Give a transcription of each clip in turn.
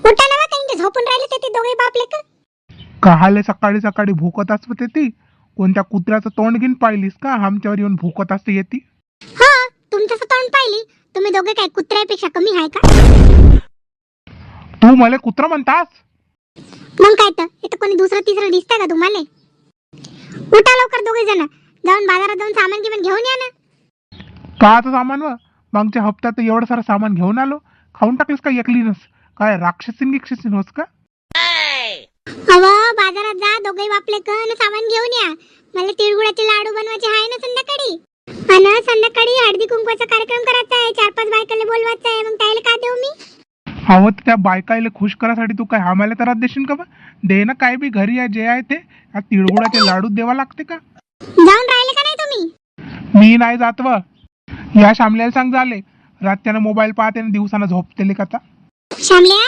उठा ना, काही झोपून राहिले ते दोघे बापले का? कहाले सकाळी सकाळी भूकत असते ती? कोणत्या कुत्र्याचं तोंड घेऊन पाहिलीस का आमच्यावर येऊन भूकत असते येती? हो, तुमचं तोंड पाहिली. तुम्ही दोघे काय कुत्र्यापेक्षा कमी आहे का? तू मला कुत्रा म्हणतास? मग काय तर, हे तर कोणी दुसरं तिसरं दिसतंय का तुम्हाला? उठा लवकर दोघे जण, जाऊन बाजारात जाऊन सामान घेऊन या ना. काचं सामान व? मागच्या हप्त्यात एवढं सारं सामान घेऊन आलो. खाऊन टाकलीस का एकलीनच? काय राक्षसीन होस का? अव, बाजारात जा दोघे बापले कन, सामान घेऊन या. मला तिळगुळाचे लाडू बनवायचे आहे ना संध्याकाळी. आणि संध्याकाळी हळदी कुंकवाचा कार्यक्रम करायचा आहे. 4-5 बायकाले बोलवायचं आहे. मग त्याला काय देऊ मी? हवं तर त्या बायकाईला खुश करासाठी तू काय आम्हाला त्रास देशील का बा? दे ना काय बी घरी आहे जे आहे ते. या तिळगुळाचे लाडू देवा लागते का? जाऊन राहिले का नाही तुम्ही? मी नाही जात व. या शामल्याला सांग झाले, रात्यानं मोबाईल पाहते आणि दिवसानं झोपतेले का आता? शामल्या,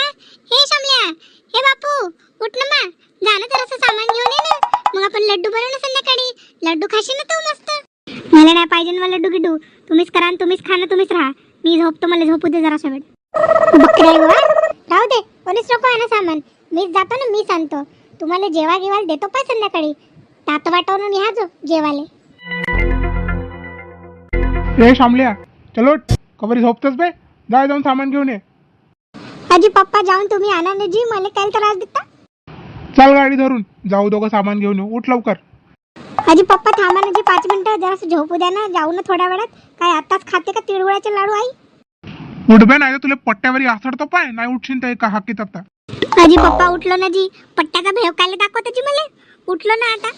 हे शामल्या, हे बापू, उठ ना मा. जा ना जरासं सामान घेऊन ये ना. मग आपण लड्डू बनवू ना संध्याकाळी. लड्डू खाशील ना तू मस्त. मला नाही पाहिजे ना लड्डू गिड्डू. तुम्हीच करा आणि तुम्हीच खा ना, तुम्हीच राहा. मी झोपतो, मला झोपू दे जरासा वेळ. बकरा आहे वा. राहू दे, कोणीच नको आहे ना सामान. मीच जातो ना, मीच आणतो. तुम्हाला जेवा गिवायला देतो पाय संध्याकाळी. तात वाटवून या जो जेवाले. ए शामल्या, चलो कबरी झोपतोस बे. जाऊन सामान घेऊन ये. अजी पप्पा, जाऊन तुम्ही आणा ना जी. मला काय त्रास देता? चल गाडी धरून जाऊ, दोघं सामान घेऊन येऊ. उठ लवकर. अजी पप्पा थांबा ना जी, 5 मिनिटं जरासं झोपू द्या ना. जाऊ ना थोड्या वेळात. काय आताच खाते का तिळगुळाचे लाडू आई? उठबे, नाही तर तुला पट्ट्यावरी आसडतो पाय. नाही उठशील तर एका हाकीत आता. अजी पप्पा उठलो ना जी. पट्ट्याचा भेव कायले दाखवता जी मला? उठलो ना आता.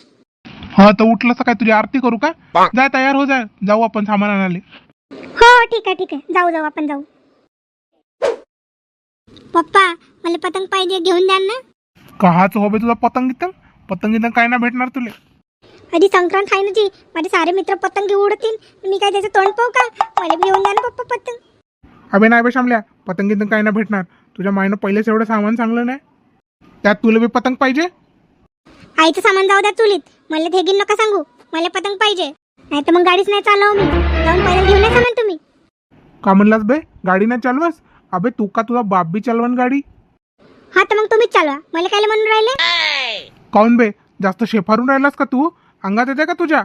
हा तर उठलंस काय, तुझी आरती करू का? जाय तयार हो, जाय, जाऊ आपण सामान आणाले. हो ठीक आहे, जाऊ आपण जाऊ. पप्पा, मला पतंग पाहिजे, घेऊन द्या ना. कहाच हो बे तुझा पतंगीत काय ना भेटणार तुले? आधी संक्रांत आहे ना जी. माझे सारे मित्र पतंग उडतील. मी काय त्याचं तोंड पाहू का? मला घेऊन द्या ना पप्पा पतंग. अबे नाही बे शामल्या, पतंगीत काय ना भेटणार. तुझ्या मायनं पहिलेच एवढं सामान सांगलं नाही, त्यात तुला बी पतंग पाहिजे? आईचं सामान जाऊ द्या चुलीत. मला थेगीन नका सांगू. मला पतंग पाहिजे. नाही तर मग गाडीच नाही चालव मी. जाऊन पैदल घेऊन या सामान तुम्ही. का म्हणलास बे, गाडी नाही चालवस? अबे तू का तुझा बाप बी चालवन गाडी? हा तर मग तुम्हीच चालवा. मला काय म्हणून राहिले? काऊन बे, जास्त शेफारून राहिलास का तू? अंगात येते का तुझ्या?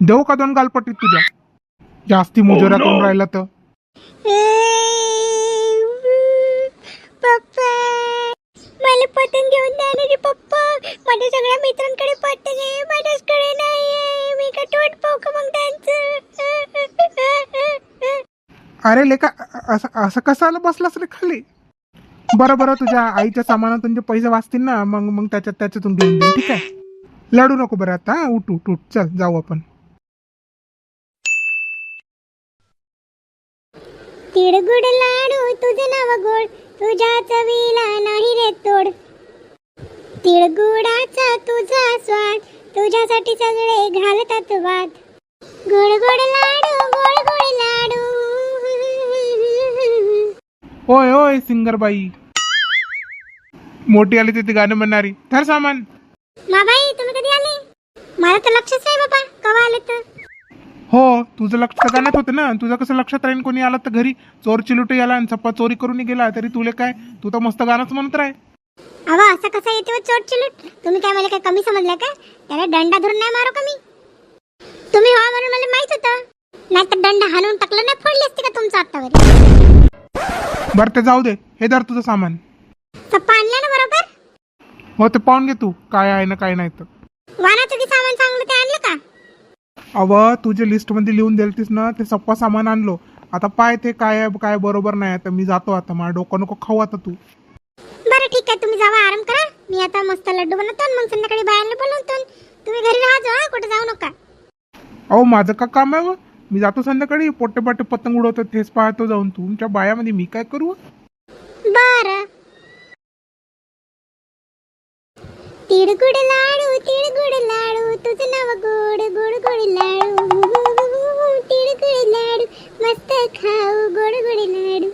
देऊ का 2 गालपट्टीत तुझ्या? जास्ती मुजोरा करून राहिला तर. पप्पा, मला पतंग घेऊन द्या ना रे पप्पा. माझ्या सगळ्या मित्रांकडे पतंग आहे, माझ्याकडे नाही आहे. मी का तोंड पाहू का मग त्यांचं? अरे लेका, असं कसं आलं बसलास रे खाली? बरं तुझ्या आईच्या सामानातून जे पैसे वाचतील ना, मग त्याच्यातून घेऊन दे, ठीक आहे? लढू नको बरं आता. उठ चल जाऊ आपण. तिळगुळ लाडू तुझं नाव गोड, तुझ्या चवीला नाही रे तोड. तिळगुळाचा तुझा स्वाद, तुझ्यासाठी सगळे घालतात वाद. गोड गोड लाडू, गोड गोड लाडू. ओय सिंगर बाई, मोठी आली तिथे गाणं म्हणणारी. धर सामान. माबाई, तुम्ही कधी आले? मला तर लक्षच नाही बाबा, कवा आले तर. हो, तुझं लक्ष गाण्यात होतं ना. तुझं कसं लक्षात राहील? कोणी आलं तर घरी चोर चिलुटे आला आणि चप्पा चोरी करून गेला तरी तुले काय? तू तर मस्त गाणंच म्हणत राह. अवा असं कसं येते चोट चिलूट? तुम्ही काय मला काय कमी समजलं का? त्याला दंडा धरून नाही मारू का मी? तुम्ही हो म्हणून मला माहित होतं. नाही तर दंड हाणून टाकलं नाही, फोडली असती का तुमचं आत्तावर? बरं ते जाऊ दे, हे धर तुझं सामान. चप्पा आणला ना बरोबर? हो, ते पाहून घे तू काय आहे ना काय नाही तर. वानाचं की सामान चांगलं ते आणलं का? तुझ्या लिस्ट मध्ये लिहून दिलतीस ना, ते सप्पा सामान आणलो. आता पाय ते काय आहे काय बरोबर नाही. आता मी जातो, आता मला डोकं नको खाऊ आता तू. बरं ठीक आहे, तुम्ही जावा, आराम करा. मी आता मस्त लड्डू बनवतो आणि मग संध्याकाळी बायांना बोलवतो. तुम्ही घरी राहा जा, कुठे जाऊ नका. माझं का काम आहे? मी जातो संध्याकाळी, पोटे पतंग उडवतो, तेच पाहतो जाऊन. तुमच्या बायामध्ये मी काय करू? बरं. तिळगुळ लाडू तुझं नाव गोड, गोड गोड लाडू. तिळगुळ लाडू मस्त खाऊ, गोड गोड लाडू.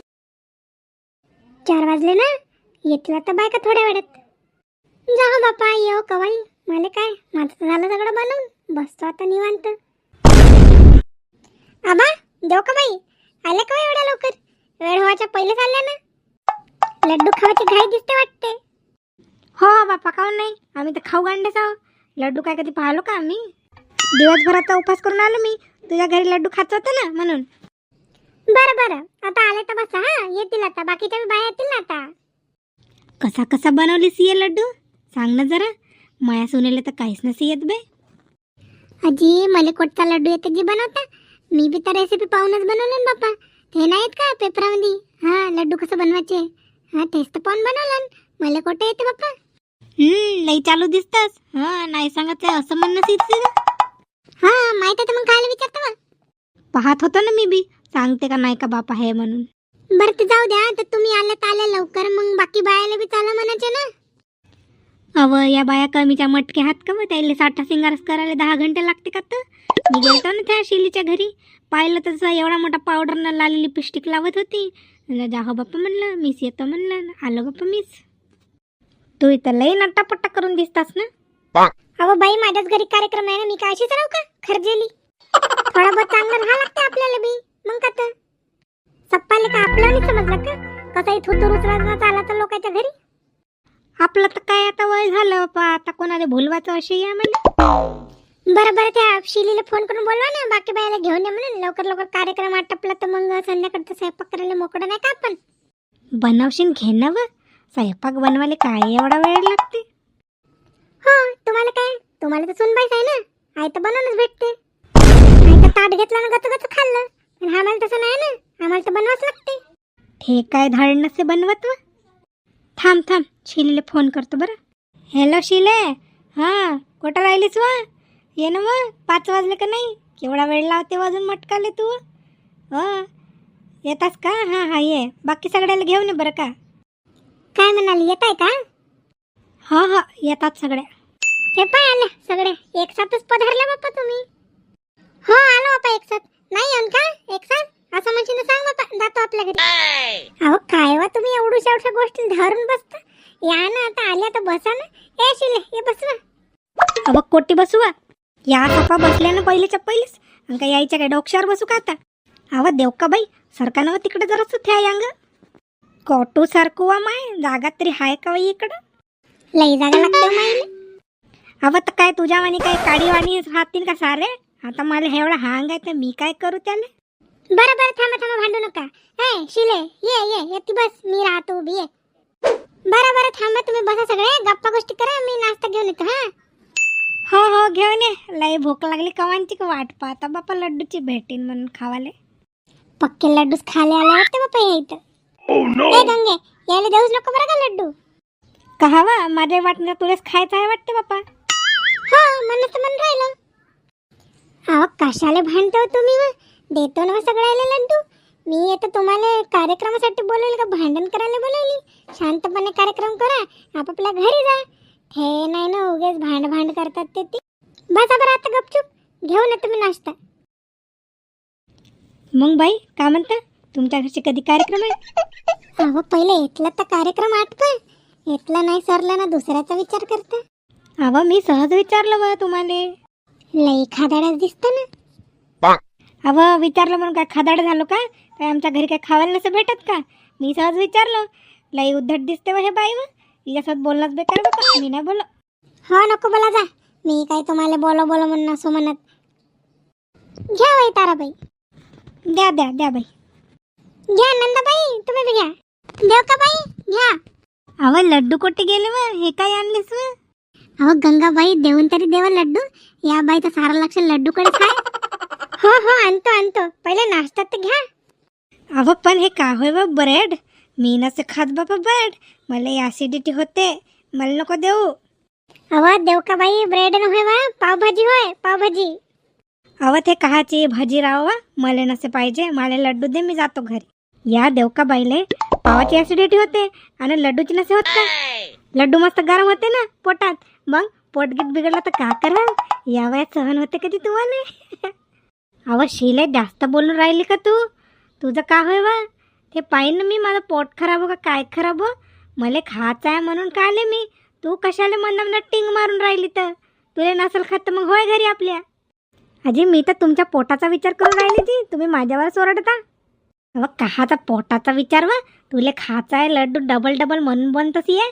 4 वाजले ना, येतील आता बायका थोड्या वेळात. जा बापा, येऊ कवाई. मला काय, माझं झालं सगळं बनवून. बसतो आता निवांत. आबा, देऊ का बाई? आले का एवढ्या लवकर? वेळ व्हायच्या पहिलेच आल्या ना. लड्डू खावायची घाई दिसते वाटते. हो बापा, काऊन नाही, आम्ही तर खाऊ गांडेच आहो. लड्डू काय कधी पाहिलो का आम्ही? दिवसभराचा उपवास करून आलो मी. तुझ्या घरी लड्डू खायचं होतं ना म्हणून. बरं बरं, आता आले तर बसा. हा, येतील आता, बाकीच्या बी बाया येतील ना आता. कसा कसा बनवलीस ये लड्डू, सांग ना जरा. माया सुनेले तर काहीच नसे येत बे. आजी, मला कोटचा लड्डू येते जी बनवता. मी बी तर रेसिपी पाहूनच बनवलं ना बापा. ते नाही येत का पेपरामध्ये? हा, लड्डू कसं बनवायचे, हा तेच तर पाहून बनवलं. मला कोटे येते बाप्पा. लई चालू दिसतस. हा, नाही सांगत असं म्हणणं सीत. हा, माहित आहे तर मग खायला विचारता मग. पाहत होतो ना मी बी, सांगते का नाही का बापा हे म्हणून. बरं ते जाऊ द्या. तर तुम्ही आल्यात आल्या लवकर, मग बाकी बायाला बी चाला म्हणायचे ना. अव, या बाया कमीच्या मटके हात का? मग त्याला साठा सिंगारस करायला 10 घंटे लागते का? तर मी गेलतो ना त्या शिलीच्या घरी, पाहिलं तसं एवढा मोठा पावडरनं लाल लिपस्टिक लावत होती. जाहो बाप्पा म्हणलं, मीच येतो म्हणलं. आलो बाप्पा मीच. तू इथं लई नट्टापट्टा करून दिसतास ना. अहो बाई, माझ्याच घरी कार्यक्रम आहे ना, मी काय अशीच राहू का खर्जेली? थोडा बहुत चांगलं राहा लागते आपल्याला बी. मग का तर सप्पाले का आपल्याला नाही समजलं का? कसा इथं उचलत चाला तर लोकांच्या घरी. आपलं तर काय आता वय झालं बापा, आता कोणाला भुलवायचं असे या मला. बरं बरं, त्या शिलीला फोन करून बोलवा ना, बाकी बायाला घेऊन ये म्हणून. लवकर लवकर कार्यक्रम आटपला तर मग संध्याकाळचा स्वयंपाक करायला मोकळं नाही का आपण? बनवशील घे ना व. स्वयंपाक बनवायला काय एवढा वेळ लागते? हो, तुम्हाला काय, तुम्हाला तर सुनबाईच आहे ना, आई तर बनवूनच भेटते. आई तर ताट घेतला ना, गच खाल्लं. पण आम्हाला तसं नाही ना, आम्हाला तर बनवाच लागते. हे काय धाड नसे बनवत व. थांब थांब, शिलीला फोन करतो बरं. हॅलो शिले, हां कुठं राहिलीस वा? ये ना मग, 5 वाजले का नाही? केवढा वेळ लावते वाजून मटकाले तू. येतास का? हां हां ये. बाकी सगळ्याला घेऊन ये बरं का. काय म्हणाली, येत आहे का? हा हा, येतात सगळ्या. हे पाय आल्या सगळ्या एक साथच पधारल्या बाप्पा तुम्ही. हो आलो बाप्पा एक साथ. नाही येऊन का एक साथ? असं म्हणजे सांग बाप्पा, जातो आपल्या घरी. अहो काय वा तुम्ही एवढ्या गोष्टी धरून बसता. या ना आता, आल्या तर बसा ना. ए शिले, ये बसवा. अहो कोटी बसवा. या सफा बसल्यानं पहिलेच्या पहिलेच. का यायच्या काय डोक्यावर बसू का आता? अहो देव का बाई, सरकानं तिकडे जरासं थ्या यांग. कोटू सारखं वा माय, जागा तरी हाय का बाई इकडं? लई जागा लागते माईले. अव तर काय तुझ्या वाणी काय काडीवाणी राहतील का सारे? आता मला एवढा हांग आहे तर मी काय करू त्याला? बरं बरं, थांबा थांबा, भांडू नका. हे शिले, ये ये येती बस, मी राहतो उभी ये. बरं बरं थांबा, तुम्ही बसा सगळे, गप्पा गोष्टी करा, मी नाश्ता घेऊन येतो. हा हो हो, घेऊन ये. लई भूक लागली कवांची वाट पाहता बापा, लड्डूची भेटीन म्हणून खावाले. पक्के लड्डूच खाले आले वाटते बापा या इथं. ए गंगे, यायला देऊच नको बरं का लड्डू. कहावा, माझ्या वाटणं तुलाच खायचं आहे वाटते बापा. हा, म्हणत मन राहिलं. अहो कशाला भांडतो तुम्ही? देतो ना सगळ्याला लड्डू. मी येतो तुम्हाला कार्यक्रमासाठी बोलवलं का भांडण करायला बोलवली? शांतपणे कार्यक्रम करा, आपापल्या घरी जा. हे नाही ना, उगेच भांड करतात ते. बसा बरं आता गपचूप, घेऊन येतो मी नाश्ता. मग बाई काय म्हणता, तुमच्या घरचे कधी कार्यक्रम आहे? अहो पहिले इथला तर कार्यक्रम आटपा. इथला नाही सरला ना, दुसऱ्याचा विचार करता. अहो मी सहज विचारलं बा तुम्हाला. लई खादाडच दिसत ना. अहो विचारलं म्हणून काय खादाड झालो का? काय आमच्या घरी काय खावायला नसं भेटत का? मी सहज विचारलं. लई उद्धट दिसते व हे बाई. व तिच्यासोबत बोलणंच बेकार बघा, मी नाही बोल. हो नको बोला जा, मी काय तुम्हाला बोलो म्हणून असं म्हणत. घ्या बाई ताराबाई, द्या द्या द्या बाई. घ्या नंदाबाई, तुम्ही बी घ्या. देव का बाई, घ्या. अहो लड्डू कोटी गेले व, हे काय आणलीस व? अहो गंगाबाई, देऊन तरी देवा लड्डू. या बाई तर सारा लक्ष लड्डूकडेच आहे. हो हो, आणतो पहिले नाश्ता तर घ्या. अहो पण हे का होय व ब्रेड? मी नसे खात बाबा ब्रेड, मला ऍसिडिटी होते, मला नको देऊ. अहो देव का बाई, ब्रेड नव्हे वा, पावभाजी होय, पावभाजी. अहो ते कहाची भाजी राव वा, मला नसे पाहिजे, मला लड्डू दे, मी जातो घरी. या देव का बाईले पावाची ऍसिडिटी होते आणि लड्डूची नसे होत का? लड्डू मस्त गरम होते ना पोटात, मग पोटगीत बिघडला तर का करा? या वयात सहन होते कधी तुम्हाला? अहो शिले, जास्त बोलून राहिली का तू? तुझं का होय वा? ते पाहिन मी, माझं पोट खराब हो का काय खराब हो? मला खायचं आहे म्हणून का आले मी. तू कशाला मनामना टिंग मारून राहिली? तर तुला नसल खात तर मग होय घरी आपल्या. अजी मी तर तुमच्या पोटाचा विचार करून राहिली ती, तुम्ही माझ्यावरच ओरडता. अहो कहाचा पोटाचा विचार वा, तुले खायचा आहे लड्डू डबल डबल म्हणून बनतस ये.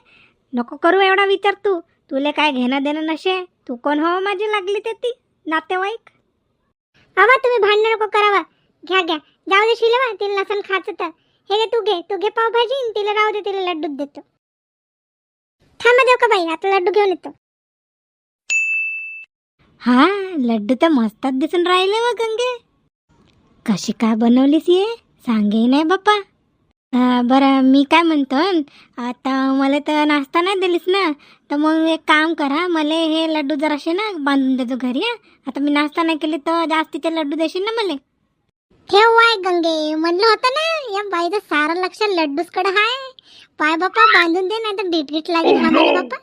नको करू एवढा विचार तू. तुले काय घेणं देणं नशे. तू कोण हो माझी लागली ते ती नातेवाईक. आवा तुम्ही भांडण नको करावा. घ्या घ्या, जाऊ दे शिलवा, तिला नसन खायचं तर. हे घे तू घे पावभाजी, आणि तिला राहू दे, तिला लड्डूच देतो. थांबा देऊ का बाई, आता लड्डू घेऊन येतो. हा, लड्डू तर मस्तच दिसून राहिले व गंगे. कशी काय बनवलीस ये, सांगे नाही बाप्पा. बरं मी काय म्हणतो, आता मला तर नाश्ता नाही दिलीस ना, तर मग एक काम करा, मला हे लड्डू जराशे ना बांधून देतो घरी. आता मी नाश्ता नाही केली तर जास्तीचे लड्डू देशील ना मला. ठेव वाय गंगे, म्हणलं होतं ना या बाईचं सारं लक्ष लड्डूच कडे आहे. पाय बाप्पा बांधून दे, नाही तर डीट लागेल आम्हाला बाप्पा.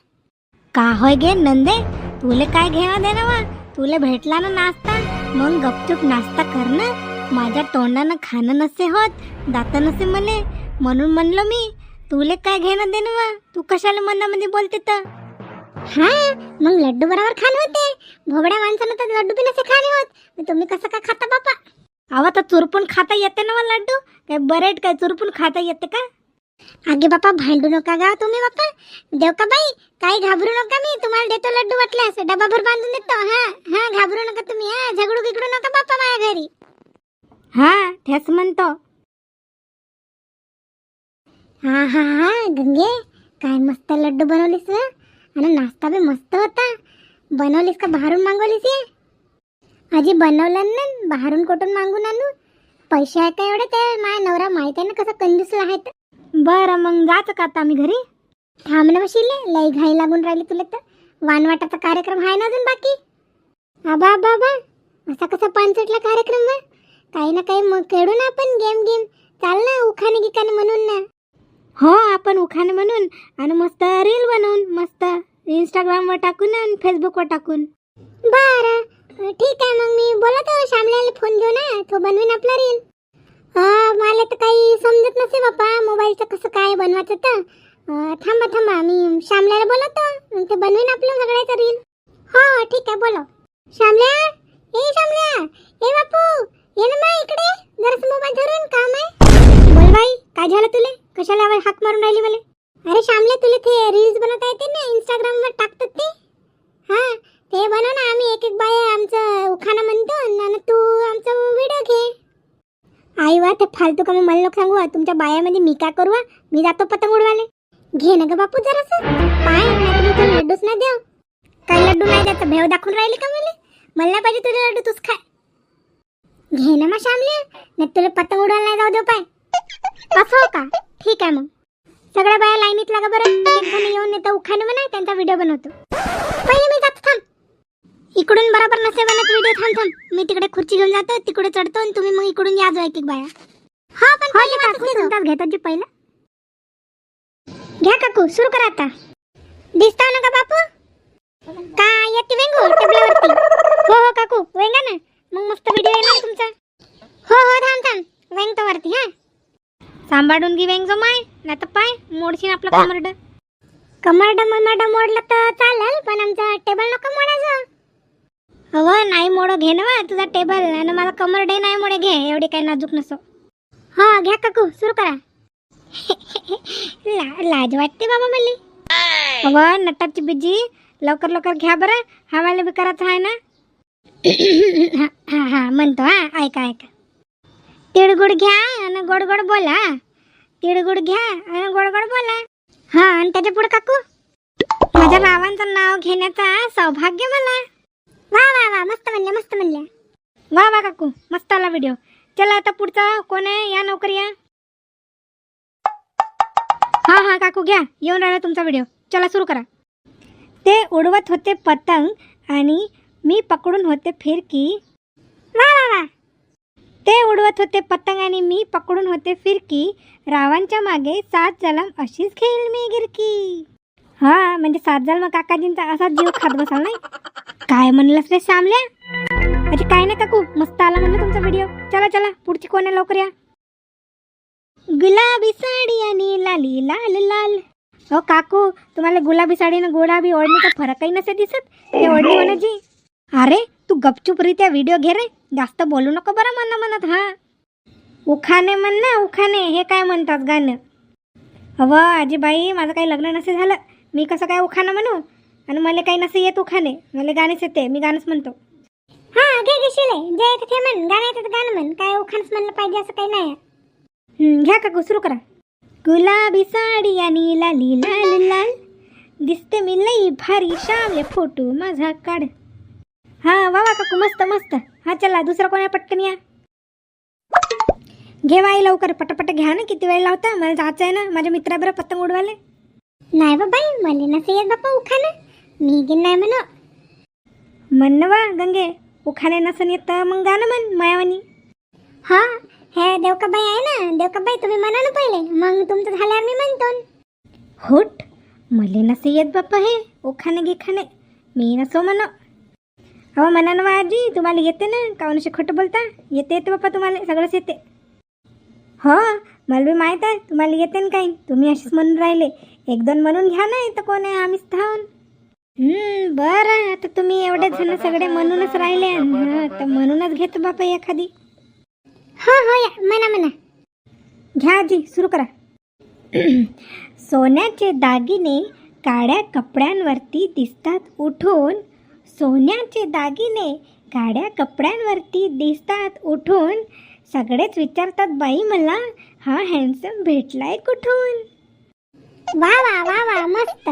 का होय गे नंदे, तुले काय घेणं देणं वा. तुला भेटला ना नाश्ता, मग गपचूप नाश्ता कर ना. माझ्या तोंडानं खाणं नसे होत, दात नसे मले, म्हणून म्हणलं मी. तुले काय घेणं देणं वा, तू कशाला मनामध्ये बोलते तर. हा, मग लड्डू बरोबर खाणे होते. भोबड्या माणसानं तर लड्डू बी नसे खाणे होत, तुम्ही कसं काय खाता बापा. अहो तर चुरपून खाता येते ना लड्डू, काय बरेट काय चुरपून खाता येते का. आगे बापा भांडू नका गा तुम्ही बापा. देव का बाई, काही घाबरू नका, मी तुम्हाला देतो लड्डू वाटल्यास डबाभर बांधून देतो. हा घाबरू नका तुम्ही. झगडू गिगडू नका बापा माझ्या घरी. हा तेच म्हणतो. हा गंगे, काय मस्त लड्डू बनवलीस, आणि नाश्ता बी मस्त होता. बनवलीस का बाहेरून मागवलीस ये. आजी बनवलं ना, बाहेरून कुठून मागून आणू. पैसे आहे का एवढे, ते माझ्या नवरा माहित आहे ना कसा कंजूसला आहे. बरं मग जायचं का आता आम्ही घरी. थांब ना बशिले, लई घाई लागून राहिली तुला तर. वानवाटाचा कार्यक्रम आहे ना अजून बाकी. आबा बाबा, असा कसा पानसटला कार्यक्रम वा. काही ना काही मग खेळू ना आपण गेम. चाल ना उखाणे गिखाणे म्हणून ना. हो आपण उखाणे म्हणून, आणि मस्त रील बनवून, मस्त इंस्टाग्रामवर टाकून आणि फेसबुकवर टाकून. बरं ठीक आहे, मग मी बोलतो श्यामल्याला फोन घेऊन, तो बनवीन आपला रील. मला तर काही समजत नसे बापा मोबाईलचं कसं काय बनवायचं तर. थांबा मी श्यामल्याला बोलतो, मग ते बनवीन आपलं सगळ्याचं रील. हो ठीक आहे, बोलो. श्यामल्या, ए बापू, ये ना मा इकडे, जरासं मोबाईल धरून काम आहे. बोल बाई, काय झालं तुले, कशाला हाक मारून राहिली मला. अरे श्यामल्या, तुला ते रील्स बनवता येते ना, इंस्टाग्रामवर टाकतात ते. ते बनव ना, आम्ही एक बाया आमचं उखाणा म्हणतो, आणि तू आमचा व्हिडिओ घे. आई वा, ते फालतू का मला लोक सांगू. तुमच्या बायामध्ये मी काय करू. मी जातो पतंग उडवाले. घे ना ग बापू जरासं. पाय तुम्ही तुला लड्डूच नाही देव. काय लड्डू नाही द्यायचं, भेव दाखवून राहिली का मला नाही पाहिजे तुला लड्डू, तूच खाय. घे ना मग श्यामल्या, नाही तुला पतंग उडवायला नाही जाऊ देऊ. पाय असं हो का, ठीक आहे. मग सगळ्या बाया लाईनीत लागा बरं. एक जण येऊन येतं उखाणे म्हणा, त्यांचा व्हिडिओ बनवतो. पहिले मी जातो, थांब. इकडून बरोबर नसे बनत व्हिडिओ. थांब, मी तिकडे खुर्ची घेऊन जातो, तिकडे चढतो, आणि तुम्ही मग इकडून या जो एक बाया. हा पण पहिले घेतो जी पहिला. घ्या काकू, सुरू करा आता. दिसता ना का बापू, काय येते वेंगू टेबलावरती. हो काकू, वेंगा ना, मग मस्त व्हिडिओ येणार तुमचा. हो थांब वेंगतो वरती. सांभाळून घे वेंग जो माय, नाही तर पाय मोडशीन आपलं कमरड मोडलं तर चालेल, पण आमचा टेबल नको मोडायचं. हो नाही मोडो, घे ना तुझा टेबल, आणि माझा कमरडे नाही मोडे, घे. एवढी काही नाजूक नसो. हा घ्या काकू, सुरू करा. लाज वाटते बाबा मला. अव नटाची बिजी, लवकर घ्या बरं, हा मला बी करायचं आहे ना. हा म्हणतो. ऐका. तिळगुळ घ्या आणि गोड बोला. तिळगुळ घ्या आणि गोड बोला. आणि त्याच्या पुढे काकू, माझ्या रावांचं नाव घेण्याचा सौभाग्य मला. वा मस्त म्हणल्या. वा काकू, मस्त आला व्हिडिओ. चला आता पुढचा कोण आहे, या लवकर या. हा काकू घ्या, येऊन राहिला तुमचा व्हिडिओ. चला सुरू करा. ते उडवत होते पतंग आणि मी पकडून होते फिरकी. वा. ते उडवत होते पतंग आणि मी पकडून होते फिरकी. रावांच्या मागे 7 जलम अशीच खेळ मी गिरकी. म्हणजे 7 जलम काकाजींचा असाच जीव खात बसाल नाही. काय म्हणलंस रे श्यामल्या. अच्छा काय नाही काकू, मस्त आला म्हणलं तुमचा व्हिडिओ. चला पुढची कोण आहे, लवकर या. गुलाबी साडी आणि लाली लाल. हो काकू, तुम्हाला गुलाबी साडी आणि गुलाबी ओढणीचा फरकही नसे दिसत. ते ओढणी म्हणायची. अरे तू गपचूप रित्या व्हिडिओ घे रे, जास्त बोलू नको बरं म्हणत. उखाणे म्हण ना, उखाणे. हे काय म्हणतात गाणं? अव आजीबाई, माझं काही लग्न नसे झालं, मी कसं काय उखाणं म्हणू? आणि मला काही नसे येत उखाणे, मला गाणेच येते, मी गाणंच म्हणतो. हा घे घेशील, जे येतं ते म्हण, गाणं येतं तर गाणं म्हण, काय उखाणच म्हणलं पाहिजे असं काही नाही. घ्या काकू, सुरू करा. गुलाबी साडी आणि लाली लाल लाल, दिसते मी लई भारी, श्यामले फोटो माझा काढ. हा वा वा काकू, मस्त मस्त. हा चला, दुसरा कोणा पटकन या. घे बाई लवकर, पटापट घ्या ना, किती वेळ लावता? मला जायचं आहे ना, माझ्या मित्राबरोबर पतंग उडवाले. नाही बाबा, मला नसे येत बाप्पा उखाणं, मी गिन नाही म्हणू. म्हण वा गंगे, उखाणे नसन येत मग गाणं म्हण मायावानी. हा हे देवकाबाई आहे ना, देवकाबाई तुम्ही म्हणा ना पहिले, मग तुमचं झाल्यावर मी म्हणतो. होट, मले नसे येत बाप्पा हे उखाणे गिखाणे, मी नसो म्हणू. अहो म्हणा ना आजी, तुम्हाला येते ना, काऊन असे खोटं बोलता? येते बाप्पा, तुम्हाला सगळंच येते. हो, मला बी माहीत आहे तुम्हाला येते ना काही, तुम्ही असेच म्हणून राहिले. एक दोन म्हणून घ्या ना, इथं कोण आहे? आम्हीच धावून. बरं, आता तुम्ही एवढे जण सगळे म्हणूनच राहिले, तर म्हणूनच घेतो बापा एखादी. हो हो, या म्हणा म्हणा. घ्या आजी, सुरू करा. सोन्याचे दागिने काळ्या कपड्यांवरती दिसतात उठून, सोन्याचे दागिने काळ्या कपड्यांवरती दिसतात उठून, सगळेच विचारतात बाई मला, हा हँडसम भेटलाय कुठून. वा वा वा वा, मस्त.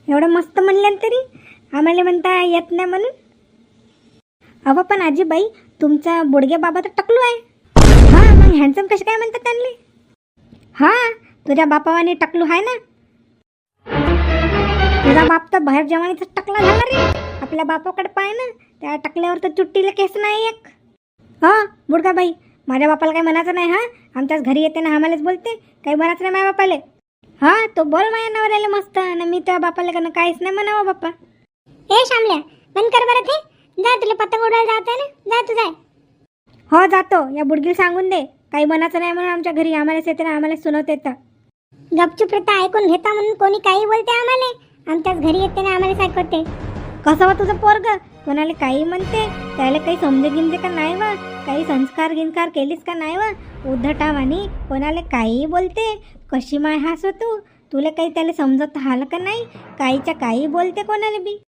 एवढं मस्त म्हणलं तरी आम्हाला म्हणता येत नाही म्हणून. अहो पण आजीबाई, तुमचा बुडगे बाबा तर टकलू आहे. हा मग हँडसम कसे काय म्हणतात त्यांनी? हा, तुझ्या बापावाने टकलू आहे ना. तुझा बाप तर बाहेर जवानीचा टकला झाला रे. आपल्या बापाकडे पाय ना, त्या टकल्यावर तर चुट्टीला केस नाही एक. हा बुडगा बाई, माझ्या बापाला काही म्हणायचं नाही. हा, आमच्याच घरी येते ना, आम्हालाच बोलते, काही म्हणायचं नाही माझ्या बापाले. हा, तो बोल माझ्या नवऱ्याला मस्त, आणि मी त्या बापाला का काहीच नाही म्हणावं बाप्पा. ए शामल्या, बंद कर बरं ते. जा, तुला पतंग उडवायला जात आहे ना, जा तू जाय. हो जातो, या बुडगीला सांगून दे, काही म्हणायचं नाही म्हणून आमच्या घरी, आम्हालाच येते ना, आम्हालाच सुनवते येतं. गपचूप येतं ऐकून घेता म्हणून कोणी काही बोलते आम्हाला, आमच्याच घरी येते ना, आम्हालाच ऐकवते. कसं वा तुझं पोरग, कोणाला काही म्हणते, त्याला काही समजे गिंजे का नाही वा, काही संस्कार गिंस्कार केलीस का नाही वा, उद्धटावानी कोणाला काही बोलते. कशी माय हासो तू, तुला काही त्याला समजत हाल का नाही, काहीच्या काही बोलते कोणाला बी.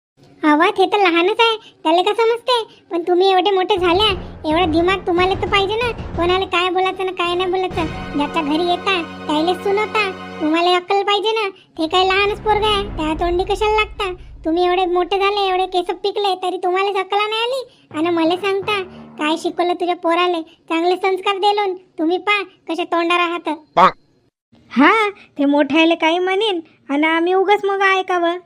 हवा ते तर लहानच आहे, त्याला का समजते, पण तुम्ही एवढे मोठे झाल्या, एवढा दिमाग तुम्हाला तर पाहिजे ना, कोणाला काय बोलायचं ना काय नाही बोलायचं. ज्याच्या घरी येता त्याला सुनवता, तुम्हाला अक्कल पाहिजे ना. ते काही लहानच पोरग आहे, त्या तोंडी कशाला लागता? तुम्ही एवढे मोठे झाले, एवढे केस पिकले, तरी तुम्हाला अक्कल नाही आली, आणि मला सांगता काय शिकवलं तुझ्या पोराले, चांगले संस्कार दिलोन, तुम्ही पा कशा तोंडा राहत. हा, ते मोठ्याले काही म्हणेन आणि आम्ही उगाच मग ऐकावं.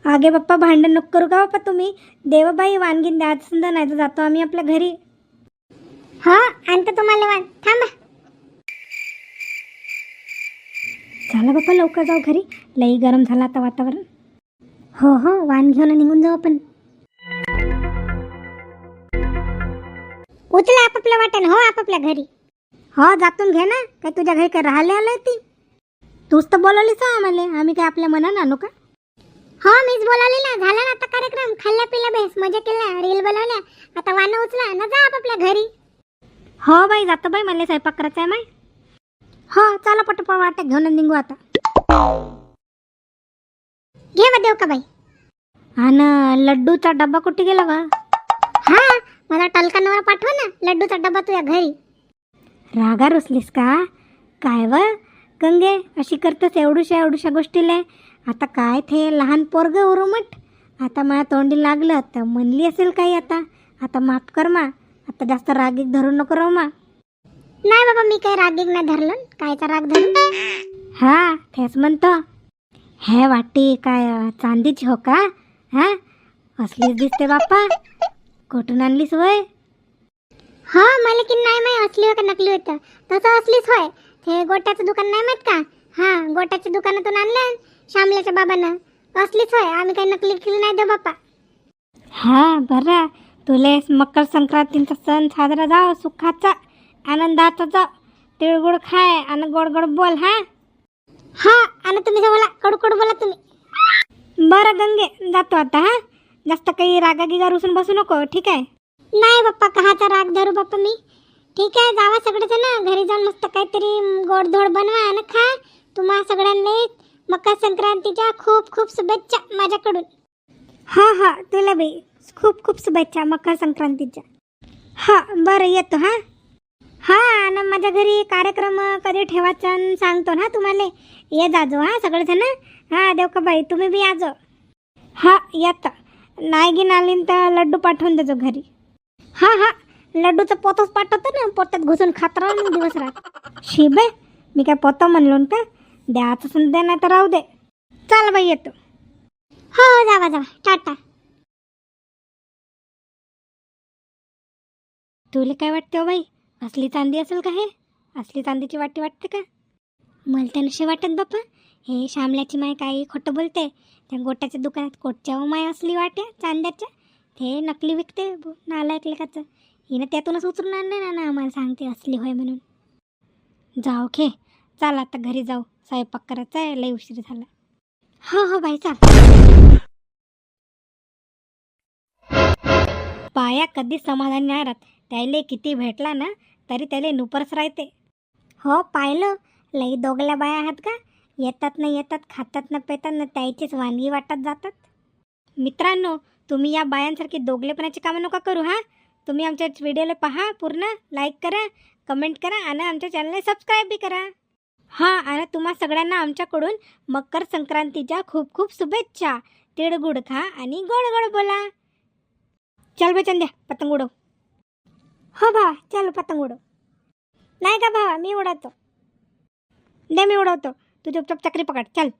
आगे बाप्पा, भांडण नको करू का बाप्पा तुम्ही. देवबाई वानगीन द्या समजा, नाही तर जातो आम्ही आपल्या घरी. हा, आणतो तुम्हाला वाण, थांबा. चला बाप्पा, लवकर जाऊ घरी, लई गरम झालं आता वातावरण. हो हो, वाण घेऊन निघून जाऊ आपण. उचला आपापल्या वाटण, हो आपापल्या घरी. हो, जातून घे ना, काय तुझ्या घरी काय राहिले आलं ती? तूच तर बोलवलीस आम्हाला, आम्ही काय आपल्या मनानं आणू का? हो, मीच बोलावली ना. झाला ना आता कार्यक्रम, खाल्ल्या पिल्या बेस, मजा केल्या, रील बनवल्या, आता वाण उचला ना, जा आपापल्या घरी. हो बाई, जातो बाई, मला स्वयंपाक करायचा आहे माय. हो चला, पटपट वाटत घेऊन निघू आता. घे वा देव का बाई. आणि लड्डूचा डब्बा कुठे गेला वा? हा, मला टलकांवर पाठवा ना लड्डूचा डब्बा तुझ्या घरी. रागा रुसलीस का काय व गंगे, अशी करतस एवढूशा गोष्टीले. आता काय थे लहान पोरग उरुमट, आता मला तोंडी लागलं तर म्हणली असेल काही. आता माफ कर मा, आता जास्त रागीक धरून नको राहू मा. नाही बाबा, मी काही रागीक नाही धरलं, कायचा राग धरून. हा, तेच म्हणतो. हे वाटी काय चांदीची हो का? हा, असलीच दिसते बाप्पा, कुठून आणलीस वय? हा, मला की नाही माहिती असली हो का नकली होतं, तसं असलीच होय. हे गोट्याचं दुकान नाही माहित का? हा, गोट्याच्या दुकानातून आणलं शामल्याच्या बाबांना, असलीच होय, आम्ही काही नकली केली नाही दे बाप्पा. हा बरं, तुले मकर संक्रांतीचा सण साजरा जाओ, सुखाचा आनंदाचा जाओ, तिळगुळ खाय आणि गोड गोड बोल. हा, आणि तुम्ही बोला, कडू बोला तुम्ही. बरं गंगे, जातो आता. हा, जास्त काही रागागिगा रुसून बसू नको, ठीक आहे? नाही बाप्पा, कहाचा राग धरू बाप्पा मी. ठीक आहे, जावा सगळेजण घरी जाऊन मस्त काहीतरी गोडधोड बनवा आणि खा. तुम्हा सगळ्यांना मकर संक्रांतीच्या खूप खूप शुभेच्छा माझ्याकडून. हा हा, तुला बी खूप खूप शुभेच्छा मकर संक्रांतीच्या. हा बरं, येतो. हा हा, आणि माझ्या घरी कार्यक्रम कधी ठेवायचा आणि सांगतो ना तुम्हाला. ये जाजो हा सगळेजण. हा देवकाबाई, तुम्ही बी याजो. हा येत. नाही गिन आली तर लड्डू पाठवून देजो घरी. हा हा, लड्डूचं पोतच पाठवतो ना, पोत्यात घुसून खात राहू दिवस रात. शिबे, मी काय पोतं म्हणलो ना का? द्याचं सुद्धा नाही तर राहू दे. चल बाई, येतो. हो हो, जावा जावा, टाटा. तुला काय वाटते हो बाई, असली चांदी असेल का हे? असली चांदीची वाटी वाटते का? मला तर नशी वाटत बाप्पा. हे श्यामल्याची माय काही खोटं बोलते. त्या गोट्याच्या दुकानात कोटच्या माय असली वाट्या चांद्याच्या, ते नकली विकते नालायक लेखाचं. हिनं त्यातूनच उचलून आणलं ना, आम्हाला सांगते असली होय म्हणून. जाऊ खे, चाल आता घरी जाऊ, स्वयंपाक करायचा आहे, लई उशीर झाला. हो हो बाई, चाल. बाया कधी समाधान नाही राहत. त्याले किती भेटला ना तरी त्याले नुपरच राहते. हो पाहिलं, लई दोगल्या बाया आहात का? येतात ना येतात, खातात ना पेतात ना, त्याचीच वानगी वाटत जातात. मित्रांनो, तुम्ही या बायांसारखी दोगलेपणाची कामं नका करू. हा, तुम्ही आमच्या व्हिडिओला पहा पूर्ण, लाईक करा, कमेंट करा आणि आमच्या चॅनलला सबस्क्राईब बी करा. हां, आणि तुम्हा सगळ्यांना आमच्याकडून मकर संक्रांतीच्या खूप खूप शुभेच्छा. तिळगुळ खा आणि गोड गोड बोला. चल बे चंद्या, पतंग उडव. हो भावा, चल पतंग उडव. नाही का भावा, मी उडवतो. दे, मी उडवतो, तू चुपचाप चक्री पकड. चल.